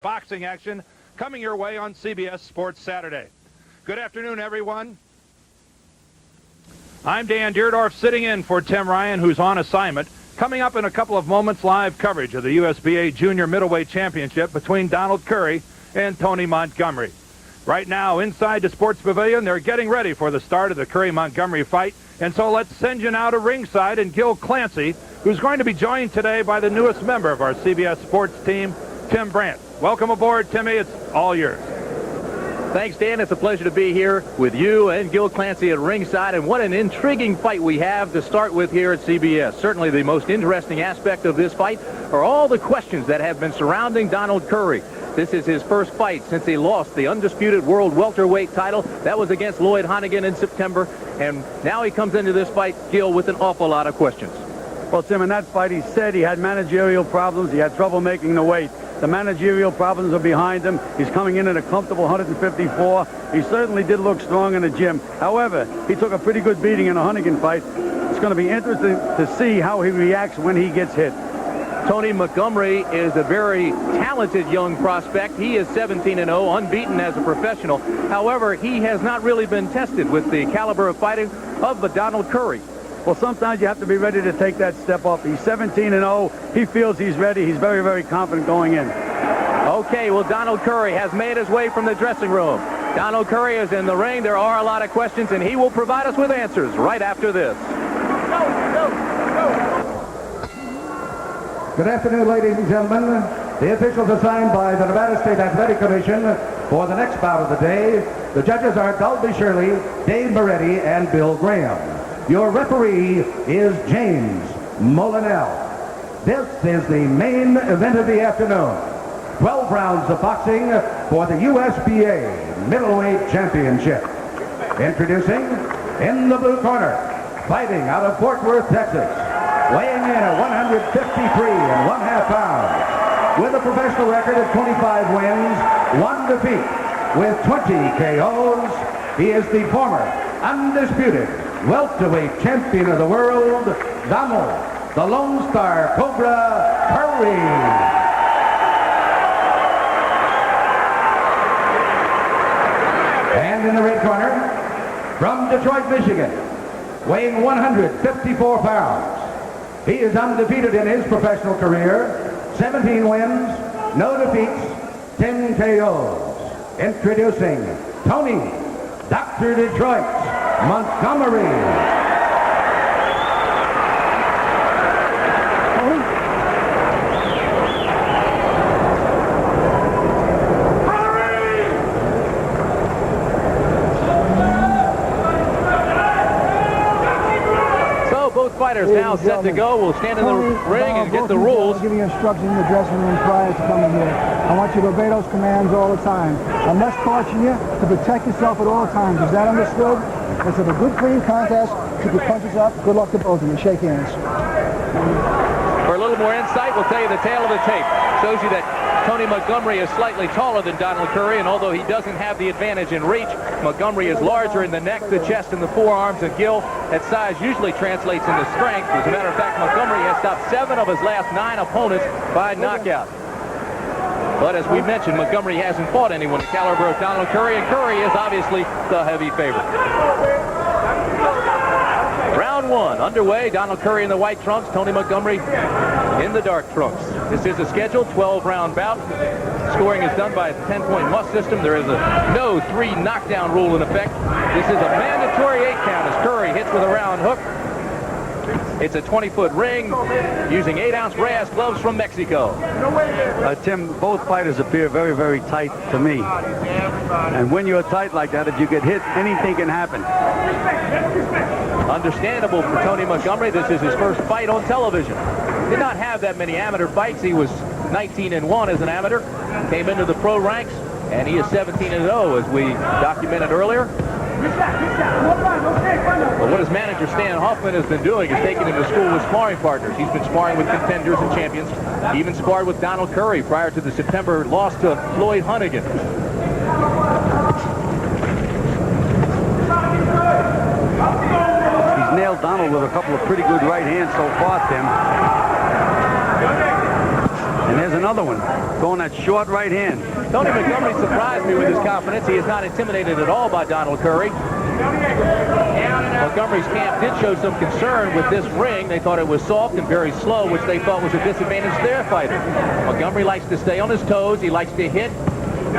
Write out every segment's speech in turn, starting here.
Boxing action coming your way on CBS Sports Saturday. Good afternoon, everyone. I'm Dan Deerdorf, sitting in for Tim Ryan, who's on assignment. Coming up in a couple of moments, live coverage of the USBA Junior Middleweight Championship between Donald Curry and Tony Montgomery. Right now, inside the Sports Pavilion, they're getting ready for the start of the Curry-Montgomery fight. And so let's send you now to ringside and Gil Clancy, who's going to be joined today by the newest member of our CBS Sports team, Tim Brandt. Welcome aboard, Timmy. It's all yours. Thanks, Dan. It's a pleasure to be here with you and Gil Clancy at ringside. And what an intriguing fight we have to start with here at CBS. Certainly the most interesting aspect of this fight are all the questions that have been surrounding Donald Curry. This is his first fight since he lost the undisputed world welterweight title. That was against Lloyd Honnigan in September. And now he comes into this fight, Gil, with an awful lot of questions. Well, Tim, in that fight, he said he had managerial problems. He had trouble making the weight. The managerial problems are behind him. He's coming in at a comfortable 154. He certainly did look strong in the gym. However, he took a pretty good beating in a Honnigan fight. It's going to be interesting to see how he reacts when he gets hit. Tony Montgomery is a very talented young prospect. He is 17-0, unbeaten as a professional. However, he has not really been tested with the caliber of fighting of Donald Curry. Well, sometimes you have to be ready to take that step up. He's 17-0. He feels he's ready. He's very, very confident going in. Okay, well, Donald Curry has made his way from the dressing room. Donald Curry is in the ring. There are a lot of questions, and he will provide us with answers right after this. Good afternoon, ladies and gentlemen. The officials assigned by the Nevada State Athletic Commission for the next bout of the day. The judges are Dalby Shirley, Dave Moretti, and Bill Graham. Your referee is James Molinell. This is the main event of the afternoon. 12 rounds of boxing for the USBA Middleweight Championship. Introducing, in the blue corner, fighting out of Fort Worth, Texas, weighing in at 153½ pounds, with a professional record of 25 wins, 1 defeat, with 20 KOs. He is the former undisputed welterweight champion of the world, Donald, the Lone Star Cobra Curry. And in the red corner, from Detroit, Michigan, weighing 154 pounds, he is undefeated in his professional career, 17 wins, no defeats, 10 KOs. Introducing Tony, Dr. Detroit Montgomery. Fighters now set to go. We'll stand in the ring and get the rules. I'll give you instructions in the dressing room prior to coming here. I want you to obey those commands all the time. I must caution you to protect yourself at all times. Is that understood? Let's have a good, clean contest. Keep your punches up. Good luck to both of you. Shake hands. For a little more insight, we'll tell you the tale of the tape. Shows you that Tony Montgomery is slightly taller than Donald Curry, and although he doesn't have the advantage in reach, Montgomery is larger in the neck, the chest, and the forearms, and Gil, that size usually translates into strength. As a matter of fact, Montgomery has stopped 7 of his last 9 opponents by knockout. But as we mentioned, Montgomery hasn't fought anyone the caliber of Donald Curry, and Curry is obviously the heavy favorite. Round 1 underway. Donald Curry in the white trunks, Tony Montgomery in the dark trunks. This is a scheduled 12-round bout. Scoring is done by a 10-point must system. There is a no 3 knockdown rule in effect. This is a mandatory 8 count as Curry hits with a round hook. It's a 20-foot ring using 8-ounce brass gloves from Mexico. Tim, both fighters appear very, very tight to me. And when you're tight like that, if you get hit, anything can happen. Understandable for Tony Montgomery. This is his first fight on television. Did not have that many amateur fights. He was 19-1 as an amateur. Came into the pro ranks, and he is 17-0, as we documented earlier. But what his manager, Stan Hoffman, has been doing is taking him to school with sparring partners. He's been sparring with contenders and champions. He even sparred with Donald Curry prior to the September loss to Lloyd Honnigan. He's nailed Donald with a couple of pretty good right hands so far, Tim. And there's another one, going that short right hand. Tony Montgomery surprised me with his confidence. He is not intimidated at all by Donald Curry. Montgomery's camp did show some concern with this ring. They thought it was soft and very slow, which they thought was a disadvantage to their fighter. Montgomery likes to stay on his toes. He likes to hit and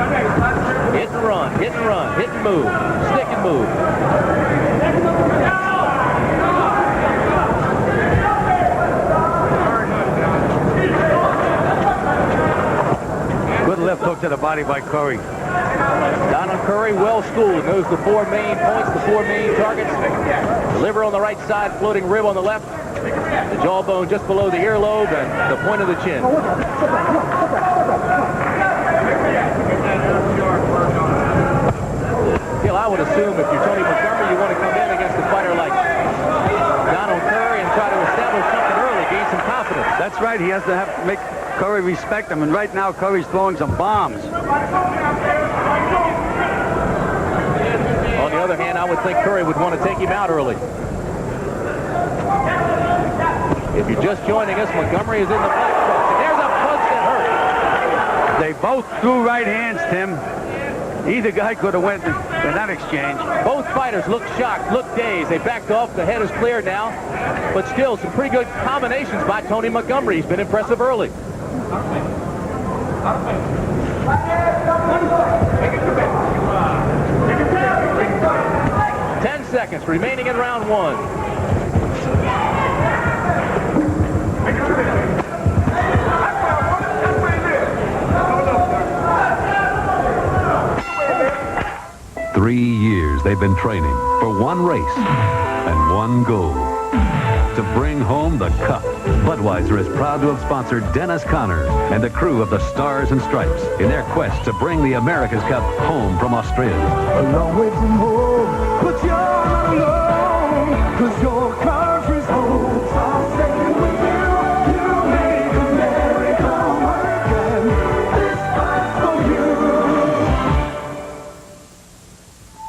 run, hit and run, hit and move, stick and move. Good left hook to the body by Curry. Donald Curry, well schooled, knows the four main points, the four main targets. The liver on the right side, floating rib on the left, the jawbone just below the earlobe, and the point of the chin. Gil, I would assume if you're Tony Montgomery, you want to come in against a fighter like Donald Curry and try to establish something early, gain some confidence. That's right. He has to make Curry respect him, and right now Curry's throwing some bombs. On the other hand, I would think Curry would want to take him out early. If you're just joining us, Montgomery is in the black box, and there's a punch that hurt. They both threw right hands, Tim. Either guy could have went in that exchange. Both fighters look shocked, look dazed. They backed off. The head is cleared now. But still, some pretty good combinations by Tony Montgomery. He's been impressive early. 10 seconds remaining in round one. Three years they've been training for one race and one goal: to bring home the cup. Budweiser is proud to have sponsored Dennis Conner and the crew of the Stars and Stripes in their quest to bring the America's Cup home from Australia. A long way from home, but you're not alone, 'cause your country's home. I'll stay with you. You make America work again. This fight's for you.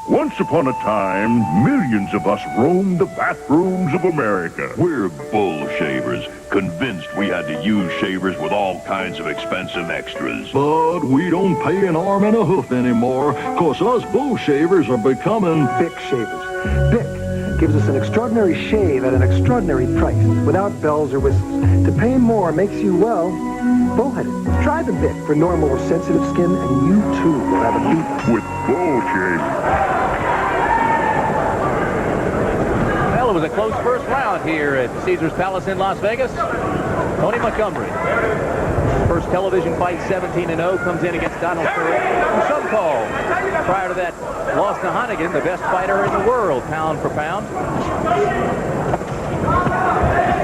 Once upon a time, millions of us roamed the bathrooms of America. We're bull shavers, convinced we had to use shavers with all kinds of expensive extras. But we don't pay an arm and a hoof anymore, 'cause us bull shavers are becoming... Bic shavers. Bic gives us an extraordinary shave at an extraordinary price, without bells or whistles. To pay more makes you, well, bullheaded. Try the Bic for normal or sensitive skin, and you too will have a beat. with bull shavers. Well, it was a close first round here at Caesars Palace in Las Vegas. Tony Montgomery, first television fight, 17-0, comes in against Donald Curry, who some call, prior to that loss to Hannigan, the best fighter in the world, pound for pound.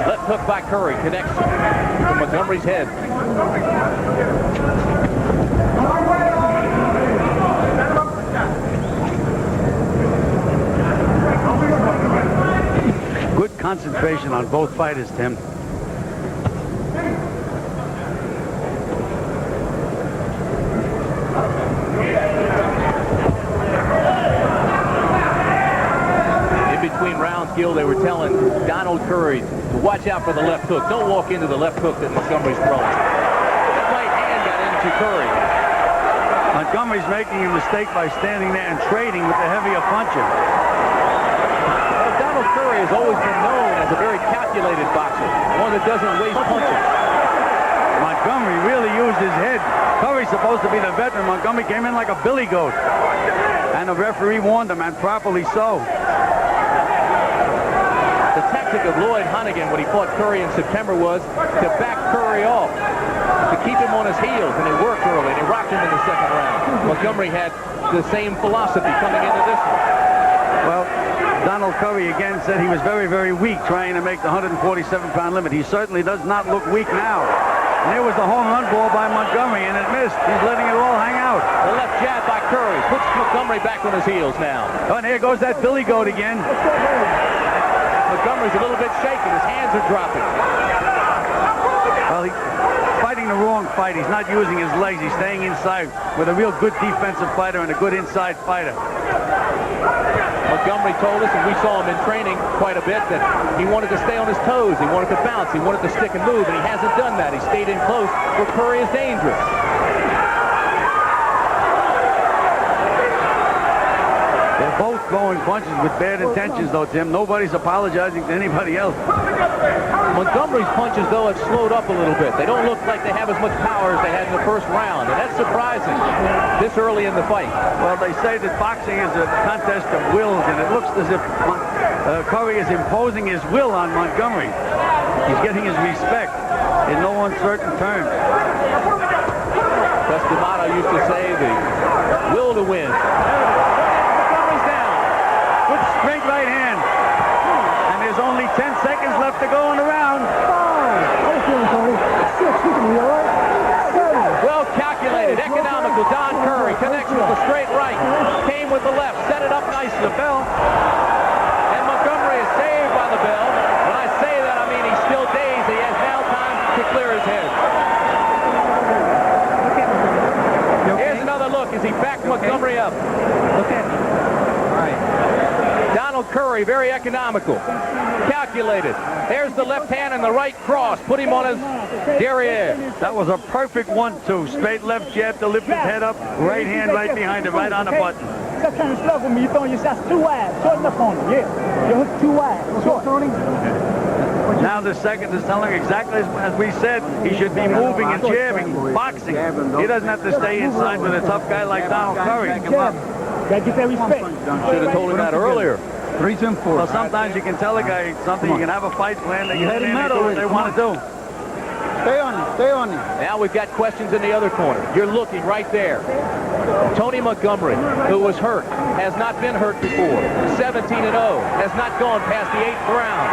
Left hook by Curry connects to Montgomery's head. Good concentration on both fighters, Tim. In between rounds, Gil, they were telling Donald Curry to watch out for the left hook. Don't walk into the left hook that Montgomery's throwing. That right hand got into Curry. Montgomery's making a mistake by standing there and trading with the heavier puncher. Donald Curry has always been known as a very calculated boxer, one that doesn't waste punches. Montgomery really used his head. Curry's supposed to be the veteran. Montgomery came in like a billy goat. And the referee warned him, and properly so. The tactic of Lloyd Hannigan when he fought Curry in September was to back Curry off, to keep him on his heels, and it worked early, and he rocked him in the second round. Montgomery had the same philosophy coming into this one. Well, Donald Curry again said he was very, very weak trying to make the 147-pound limit. He certainly does not look weak now. And there was the home run ball by Montgomery, and it missed. He's letting it all hang out. The left jab by Curry puts Montgomery back on his heels now. Oh, and here goes that billy goat again. Montgomery's a little bit shaken. His hands are dropping. Well, he's fighting the wrong fight. He's not using his legs. He's staying inside with a real good defensive fighter and a good inside fighter. Montgomery told us, and we saw him in training quite a bit, that he wanted to stay on his toes, he wanted to bounce, he wanted to stick and move, and he hasn't done that. He stayed in close where Curry is dangerous. They're both throwing punches with bad intentions, though, Tim. Nobody's apologizing to anybody else. Montgomery's punches, though, have slowed up a little bit. They don't look like they have as much power as they had in the first round, and that's surprising this early in the fight. Well, they say that boxing is a contest of wills, and it looks as if Curry is imposing his will on Montgomery. He's getting his respect in no uncertain terms. D'Amato used to say the will to win. Montgomery's down. Good straight right hand. And there's only 10 seconds left to go in the round. Well calculated, economical. Don Curry connects with the straight right. Came with the left, set it up nicely. The bell. And Montgomery is saved by the bell. When I say that, I mean he's still dazed. He has now time to clear his head. Here's another look as he backed Montgomery up. Donald Curry, very economical. Calculated. There's the left hand and the right cross. Put him on his derriere. That was a perfect 1-2. Straight left jab to lift his head up. Right hand right behind him, right on the button. Stop trying to slug with me. You're throwing your shots too wide. Short enough on him. Yeah. Your hook too wide. Short. Now the second is telling exactly as we said, he should be moving and jabbing, boxing. He doesn't have to stay inside with a tough guy like Donald Curry. Gotta get that respect. Should have told him that earlier. 3 and 4. Well, sometimes you can tell a guy something. You can have a fight plan. They can do what they want to do. Stay on him. Stay on him. Now we've got questions in the other corner. You're looking right there. Tony Montgomery, who was hurt, has not been hurt before. 17-0, has not gone past the 8th round.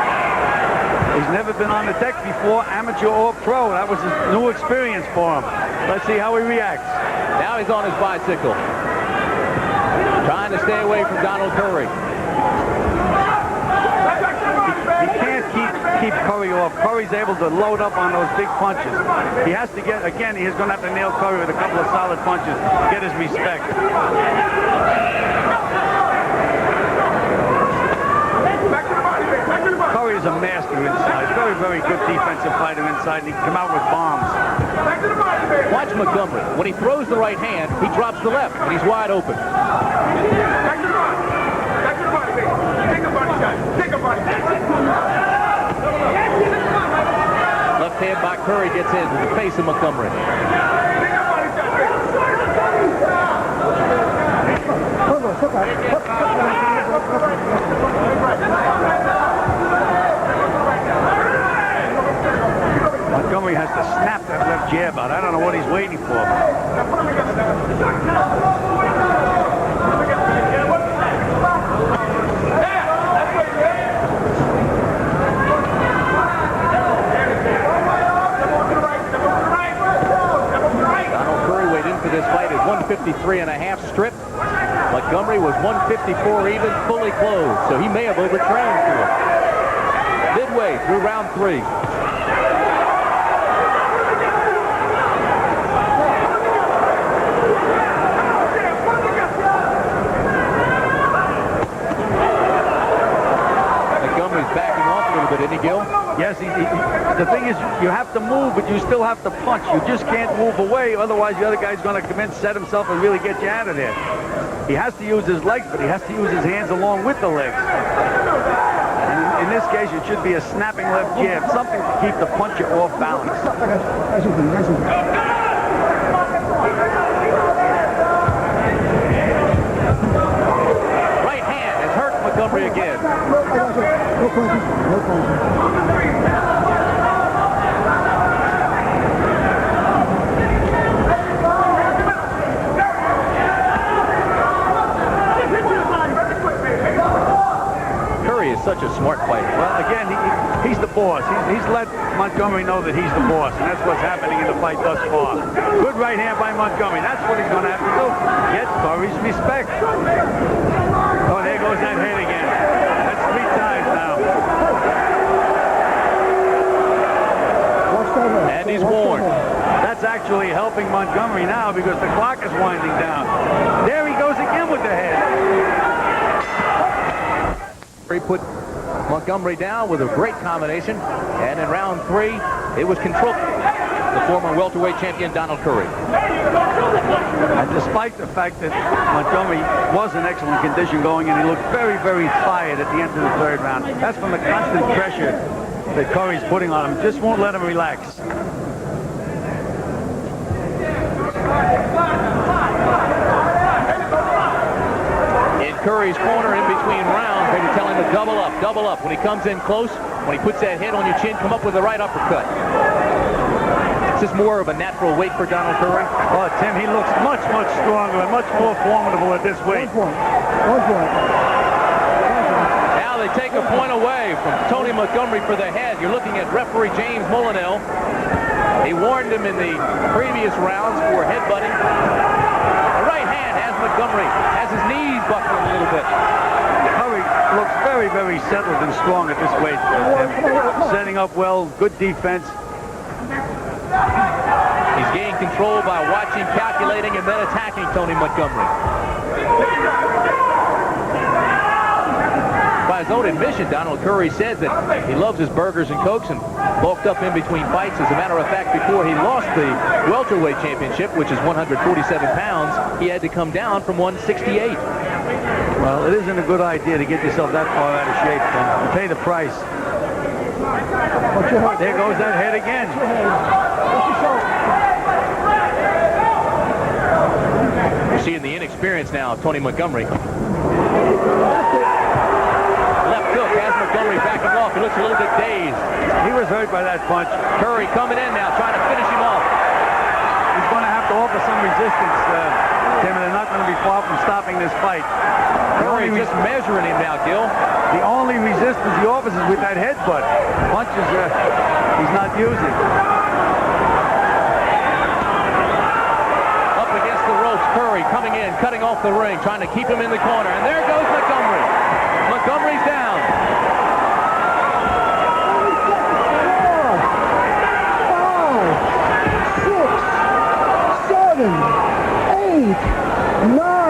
He's never been on the deck before, amateur or pro. That was a new experience for him. Let's see how he reacts. Now he's on his bicycle. Trying to stay away from Donald Curry. He can't keep Curry off. Curry's able to load up on those big punches. He has to get, again, he's going to have to nail Curry with a couple of solid punches to get his respect. Curry is a master inside. Very, very good defensive fighter inside, and he can come out with bombs. Watch Montgomery. When he throws the right hand, he drops the left, and he's wide open. Left hand by Curry gets into the face of Montgomery. Montgomery has to snap that left jab out. I don't know what he's waiting for. This fight is 153.5 strip. Montgomery was 154 even, fully closed, so he may have overtrained to it. Midway through round 3. Montgomery's backing off a little bit, isn't he, Gil? Yes, the thing is, you have to move, but you still have to punch. You just can't move away, otherwise the other guy's going to come in, set himself, and really get you out of there. He has to use his legs, but he has to use his hands along with the legs. And in this case, it should be a snapping left jab, something to keep the puncher off balance. Right hand has hurt Montgomery again. No punches. No punches. Curry is such a smart fighter. Well, again, he's the boss. He's let Montgomery know that he's the boss, and that's what's happening in the fight thus far. Good right hand by Montgomery. That's what he's going to have to do. Get Curry's respect. Oh, there goes that head again. That's 3 times now. And he's worn. That's actually helping Montgomery now because the clock is winding down. There he goes again with the head. He put Montgomery down with a great combination. And in round 3, it was controlled. The former welterweight champion, Donald Curry. And despite the fact that Montgomery was in excellent condition going in, he looked very, very tired at the end of the 3rd round. That's from the constant pressure that Curry's putting on him. Just won't let him relax. In Curry's corner in between rounds, they tell him to double up, double up. When he comes in close, when he puts that head on your chin, come up with the right uppercut. Is this more of a natural weight for Donald Curry? Oh, Tim, he looks much, much stronger and much more formidable at this weight. 1 point. Now they take a point away from Tony Montgomery for the head. You're looking at referee James Mullinell. He warned him in the previous rounds for headbutting. The right hand has Montgomery, has his knees buckling a little bit. Curry looks very, very settled and strong at this weight. Setting up well, good defense. He's gained control by watching, calculating, and then attacking Tony Montgomery. By his own admission, Donald Curry said that he loves his burgers and cokes and bulked up in between fights. As a matter of fact, before he lost the welterweight championship, which is 147 pounds, he had to come down from 168. Well, it isn't a good idea to get yourself that far out of shape, Tim. You pay the price. There goes that head again. You're seeing the inexperience now of Tony Montgomery. Left hook has Montgomery backing off. He looks a little bit dazed. He was hurt by that punch. Curry coming in now, trying to finish him off. He's going to have to offer some resistance, Tim, and they're not going to be far from stopping this fight. Curry just measuring him now, Gil. The only resistance he offers is with that headbutt. Punches he's not using. Up against the ropes, Curry coming in, cutting off the ring, trying to keep him in the corner. And there goes Montgomery. Montgomery's down. 5, 6, 7, 8, 9.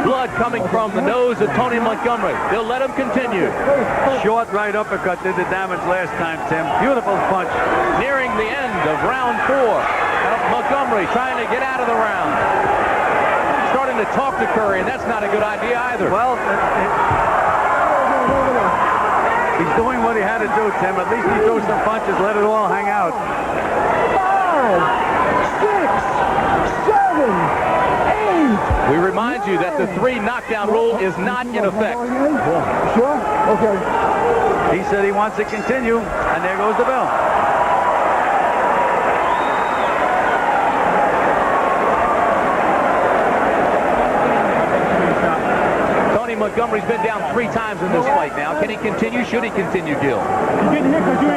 Blood coming from the nose of Tony Montgomery. They'll let him continue. Short right uppercut did the damage last time, Tim. Beautiful punch. Nearing the end of round 4. Montgomery trying to get out of the round. Starting to talk to Curry, and that's not a good idea either. Well, he's doing what he had to do, Tim. At least he threw some punches, let it all hang out. 5, 6, 7, 8. We remind you that the 3 knockdown rule is not in effect. Sure? Okay. He said he wants to continue, and there goes the bell. Tony Montgomery's been down 3 times in this fight now. Can he continue? Should he continue, Gil?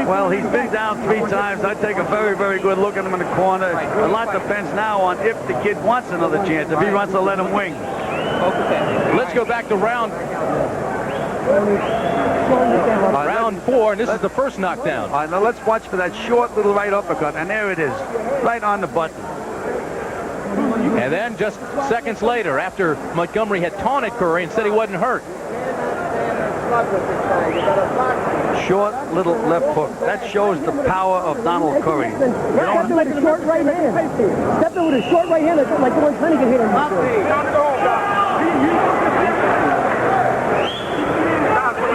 Well, he's been down 3 times. I'd take a very, very good look at him in the corner. A lot depends now on if the kid wants another chance, if he wants to let him wing. Let's go back to round 4, and this is the first knockdown. All right, now let's watch for that short little right uppercut, and there it is, right on the button. And then just seconds later, after Montgomery had taunted Curry and said he wasn't hurt. Short little left hook. That shows the power of Donald Curry. Stepped in with a short right hand. Stepped in with a short right hand like the one Huntington hit him.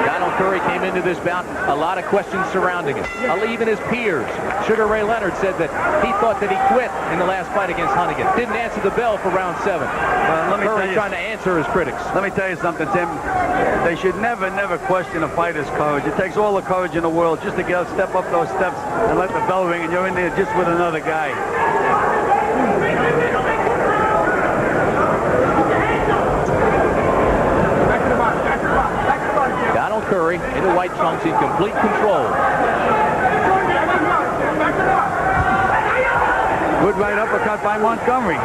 Donald Curry came into this bout, a lot of questions surrounding him. Even his peers. Sugar Ray Leonard said that he thought that he quit in the last fight against Huntington. Didn't answer the bell for round 7. Curry trying to answer his critics. Let me tell you something, Tim. They should never, never question a fighter's courage. It takes all the courage in the world just to step up those steps and let the bell ring, and you're in there just with another guy. Donald Curry in the white trunks in complete control. Good right uppercut by Montgomery.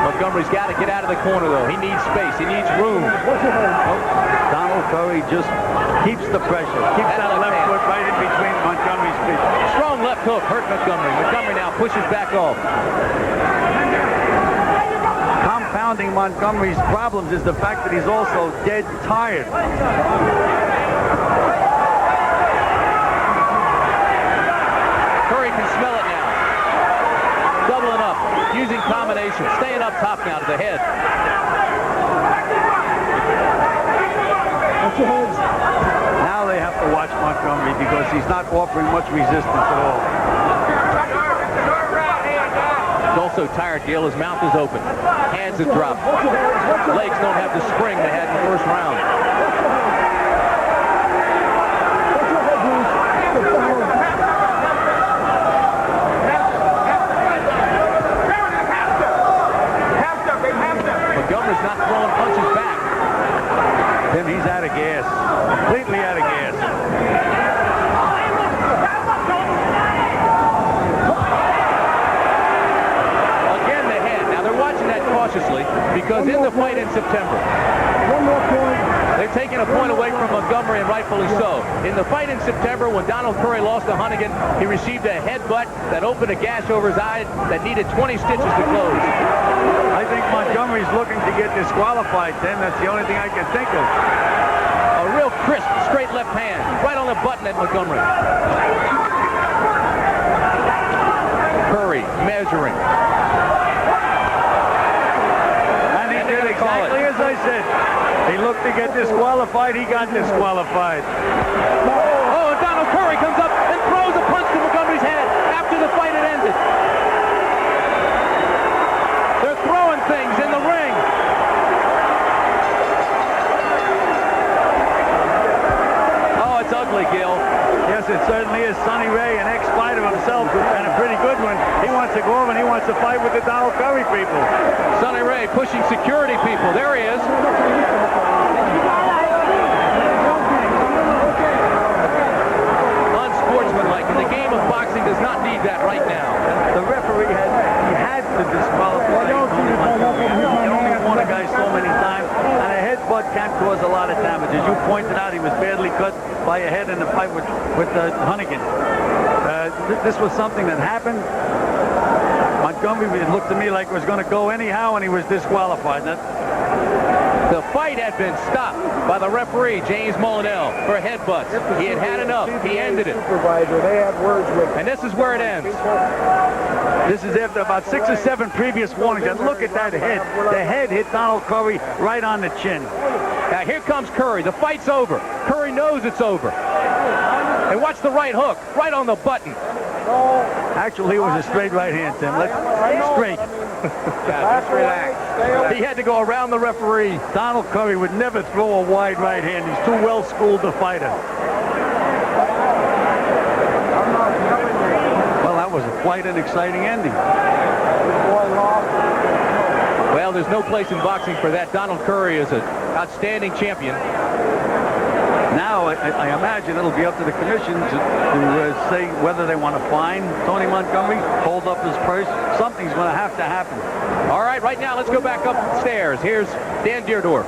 Montgomery's got to get out of the corner, though. He needs space. He needs room. Donald Curry just keeps the pressure. Keeps that left foot right in between Montgomery's feet. Strong left hook hurt Montgomery. Montgomery now pushes back off. compounding Montgomery's problems is the fact that he's also dead tired. Curry can smell it now. Doubling up, using combinations, staying up top now to the head. Now they have to watch Montgomery because he's not offering much resistance at all. He's also tired, Gil. His mouth is open. Hands have dropped. Legs don't have the spring they had in the first round. Montgomery's not throwing punches back. Tim, he's out of gas. Completely out of gas. Again, the head. Now, they're watching that cautiously because in the fight in September, they're taking a point away from Montgomery, and rightfully so. In the fight in September, when Donald Curry lost to Hunnigan, he received a headbutt that opened a gash over his eye that needed 20 stitches to close. I think Montgomery's looking to get disqualified, Tim. That's the only thing I can think of. A real crisp, straight left hand, right on the button at Montgomery. Curry measuring. And he did exactly as I said. He looked to get disqualified. He got disqualified. Oh, and Donald Curry comes up and throws a punch to Montgomery's head after the fight had ended. They're throwing things in the ring. Oh, it's ugly, Gil. Yes, it certainly is. Sonny Ray, an ex-fighter himself, and a pretty good one. He wants to go over and he wants to fight with the Donald Curry people. Sonny Ray pushing security people. There he is. Unsportsmanlike, and the game of boxing does not need that right now. The referee had to disqualify Tony Montgomery. He only won a guy so many times, and a headbutt can cause a lot of damage. As you pointed out, he was badly cut by a head in the fight with Hunnigan. This was something that happened. Montgomery, it looked to me like it was going to go anyhow, and he was disqualified. The fight had been stopped by the referee, James Molinell, for headbutts. He had had enough. He ended it. They had words with him. And this is where it ends. This is after about 6 or 7 previous warnings. And look at that head. The head hit Donald Curry right on the chin. Now here comes Curry. The fight's over. Curry knows it's over. And watch the right hook, right on the button. Actually, it was a straight right hand, Tim. Straight. Just relax. He had to go around the referee. Donald Curry would never throw a wide right hand. He's too well-schooled a fighter. Well, that was quite an exciting ending. Well, there's no place in boxing for that. Donald Curry is an outstanding champion. Now, I imagine it'll be up to the commission to say whether they want to fine Tony Montgomery, hold up his purse. Something's going to have to happen. All right, now let's go back upstairs. Here's Dan Deerdorf.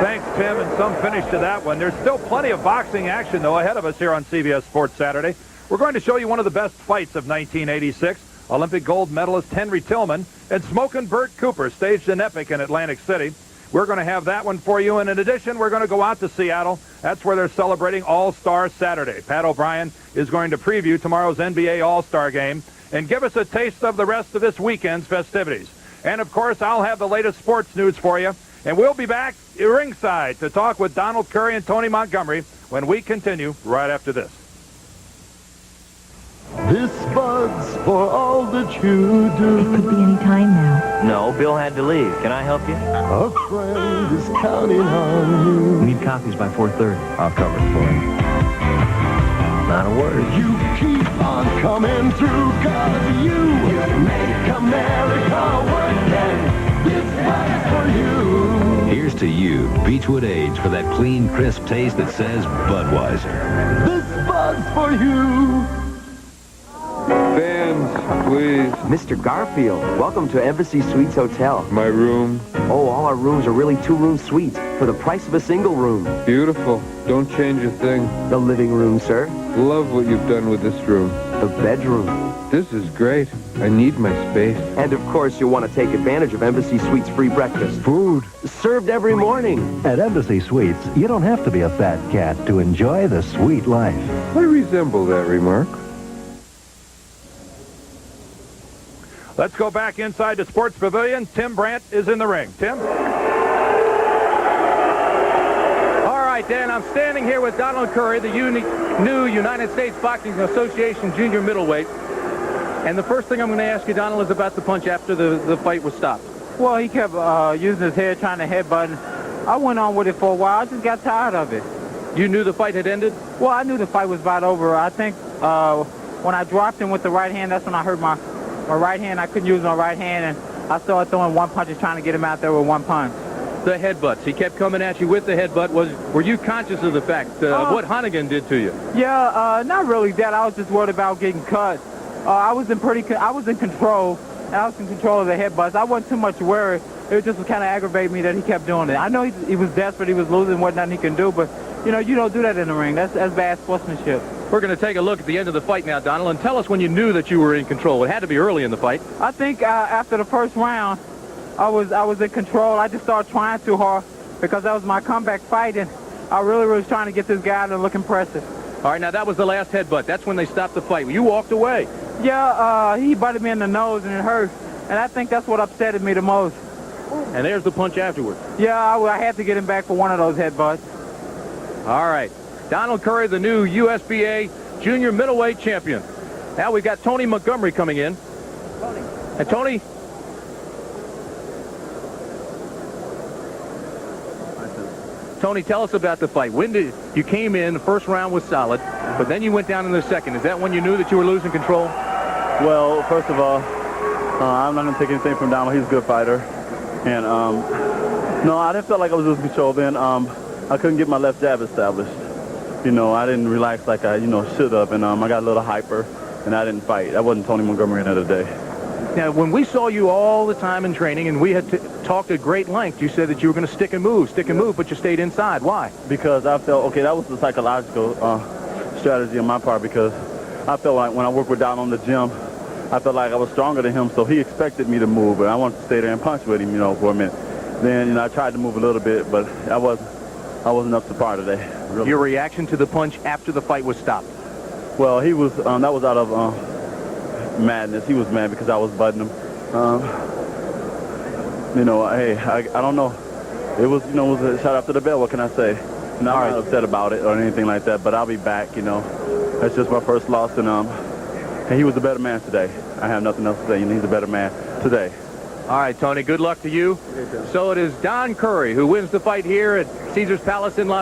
Thanks, Tim, and some finish to that one. There's still plenty of boxing action, though, ahead of us here on CBS Sports Saturday. We're going to show you one of the best fights of 1986. Olympic gold medalist Henry Tillman and Smokin' Bert Cooper staged an epic in Atlantic City. We're going to have that one for you, and in addition, we're going to go out to Seattle. That's where they're celebrating All-Star Saturday. Pat O'Brien is going to preview tomorrow's NBA All-Star game and give us a taste of the rest of this weekend's festivities. And, of course, I'll have the latest sports news for you, and we'll be back ringside to talk with Donald Curry and Tony Montgomery when we continue right after this. This bud's for all that you do. It could be any time now. No, Bill had to leave. Can I help you? A friend is counting on you. We need copies by 4:30. I'll cover it for him. Not a word. You keep on coming through, 'cause you make America work, and this bud's for you. Here's to you, Beechwood Age, for that clean, crisp taste that says Budweiser. This bud's for you. Fans, please. Mr. Garfield, welcome to Embassy Suites Hotel. My room. Oh, all our rooms are really two-room suites for the price of a single room. Beautiful. Don't change a thing. The living room, sir. Love what you've done with this room. the bedroom. This is great. I need my space. And of course, you'll want to take advantage of Embassy Suites free breakfast. Food. Served every morning. At Embassy Suites, you don't have to be a fat cat to enjoy the sweet life. I resemble that remark. Let's go back inside the Sports Pavilion. Tim Brandt is in the ring. Tim? All right, Dan, I'm standing here with Donald Curry, the new United States Boxing Association junior middleweight. And the first thing I'm going to ask you, Donald, is about the punch after the fight was stopped. Well, he kept using his head, trying to headbutt. I went on with it for a while. I just got tired of it. You knew the fight had ended? Well, I knew the fight was about over. I think when I dropped him with the right hand, that's when I hurt my right hand. I couldn't use my right hand, and I started throwing one punches, trying to get him out there with one punch. The headbutts. He kept coming at you with the headbutt. Were you conscious of the fact of what Hunnigan did to you? Yeah, not really that. I was just worried about getting cut. I was in control, and I was in control of the headbutts. I wasn't too much worried. It just kind of aggravated me that he kept doing it. I know he was desperate. He was losing. Wasn't nothing he can do, but you know, you don't do that in the ring. That's bad sportsmanship. We're going to take a look at the end of the fight now, Donald, and tell us when you knew that you were in control. It had to be early in the fight. I think after the first round, I was in control. I just started trying too hard because that was my comeback fight, and I really was trying to get this guy to look impressive. All right, now that was the last headbutt. That's when they stopped the fight. You walked away. Yeah, he butted me in the nose, and it hurt. And I think that's what upsetted me the most. And there's the punch afterwards. Yeah, I had to get him back for one of those headbutts. All right. Donald Curry, the new USBA junior middleweight champion. Now we've got Tony Montgomery coming in. And Tony... Tony, tell us about the fight. When did you came in? The first round was solid, but then you went down in the second. Is that when you knew that you were losing control? Well, first of all, I'm not going to take anything from Donald. He's a good fighter. And, no, I didn't feel like I was losing control then. I couldn't get my left jab established. You know, I didn't relax like I, should have. And I got a little hyper, and I didn't fight. I wasn't Tony Montgomery another day. Now, when we saw you all the time in training, and we had talked at great length, you said that you were going to stick and move, but you stayed inside. Why? Because I felt, okay, that was the psychological strategy on my part, because I felt like when I worked with Donald in the gym, I felt like I was stronger than him, so he expected me to move, but I wanted to stay there and punch with him, for a minute. Then, I tried to move a little bit, but I wasn't up to par today. Really. Your reaction to the punch after the fight was stopped? Well, he was, that was out of madness. He was mad because I was butting him. Hey, I don't know. It was, it was a shot after the bell. What can I say? I'm not upset about it or anything like that, but I'll be back, That's just my first loss, and he was a better man today. I have nothing else to say. He's a better man today. All right, Tony, good luck to you. So it is Don Curry who wins the fight here at Caesars Palace in Las